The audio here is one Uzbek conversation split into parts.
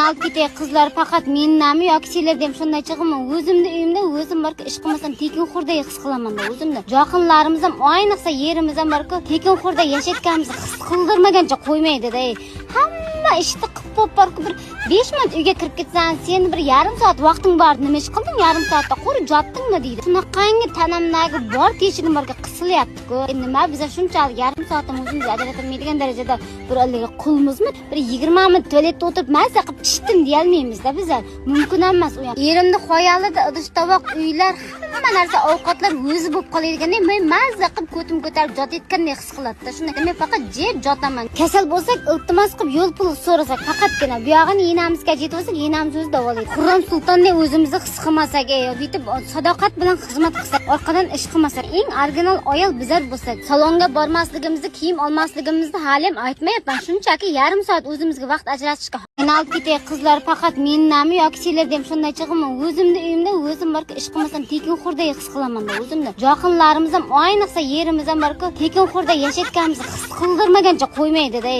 olib ketay qizlar, faqat mennami yoki sizlar ham shunday chiqimi? O'zimni uyimda o'zim borki ish qilmasam tekinxo'rday his qilaman-da o'zimni. Yaqinlarimiz ham, ayniqsa yerimiz ham borki tekinxo'rday yashayotganimizni his qildirmagancha qo'ymaydi-da. Hamma ishni qilib borki bir 5 minut uyga kirib ketsan, sen bir yarim soat vaqting bor, nima ish qilding? Yarim soatda qo'ri jotdingmi deydi. Shunaqangi tanamdagi bor teshigim borga qisilyapti-ku. Endi nima biz shunchalik yarim soatdan o'zimizni ajratolmaydigan darajada bir alliga qulmizmi? Bir 20 minut tualetda o'tirib mazza qilib tishdim deya olmaymiz-da bizlar. Mumkin emas u ham. Erimni xoyolida idish tovoq, uylar, hamma narsa ovqatlar o'zi bo'lib qoladigan-da, men mazza qilib ko'tim ko'tarib jotayotgandek his qiladi-da. Shunday men faqat jet jotaman. Kasal bo'lsak, iltimos qilib yo'l pul so'rasak, faqatgina bu yog'ini enamizga yetib olsak, enamiz o'zi davolaydi. Qur'on sultondek o'zimizni his qilmasak, bitib sadoqat bilan xizmat qilsak, orqadan ish qilmasak, eng original ayol bizlar bo'lsak, salonga bormasligimizni, kiyim olmasligimizni hali ham aytmayapman. Shunchaki yarim soat o'zimizga vaqt ajratishga. Men olib ketay qizlar, faqat mennami yoki sizlar ham shunday chiqimi? O'zimni uyimda o'zim borki ish qilmasam tekinxo'rday his qilaman-da o'zimni. Yaqinlarimiz ham, ayniqsa yerimiz ham borki tekinxo'rday yashayotganimizni his qildirmagancha qo'ymaydi-da.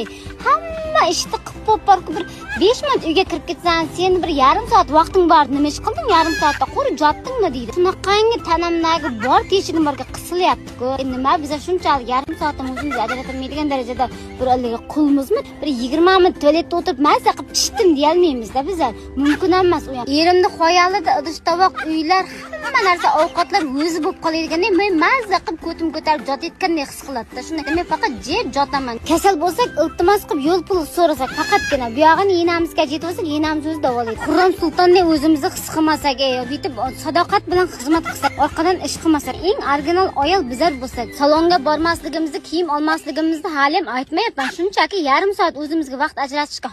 Hamma ishni qilib borki bir 5 minut uyga kirib ketsan, sen bir yarim soat vaqting bor, nima ish qilding? Yarim soatda qo'ri jotdingmi deydi. Shunaqangi tanamdagi bor teshigim borga qisilyapti-ku. Endi nima biz shunchalik yarim soatdan o'zimizni ajratolmaydigan darajada bir alliga qulmizmi? Bir 20 minut tualetda o'tirib mazza qilib tishdim deya olmaymiz-da bizlar. Mumkin emas u ham. Erimni xoyolida idish tovoq, uylar, hamma narsa ovqatlar o'zi bo'lib qoladigan-da, men mazza qilib ko'tim ko'tarib jotayotgandek his qiladi-da. Shunday men faqat jet jotaman. Kasal bo'lsak, iltimos qilib yo'l pul so'rasak, faqatgina bu yog'ini enamizga yetib olsak, enamiz o'zi davolaydi. Qur'on sultondek o'zimizni his qilmasak, bitib sadoqat bilan xizmat qilsak, orqadan ish qilmasak, eng original ayol bizlar bo'lsak, salonga bormasligimizni, kiyim olmasligimizni hali ham aytmayapman. Shunchaki yarim soat o'zimizga vaqt ajratishga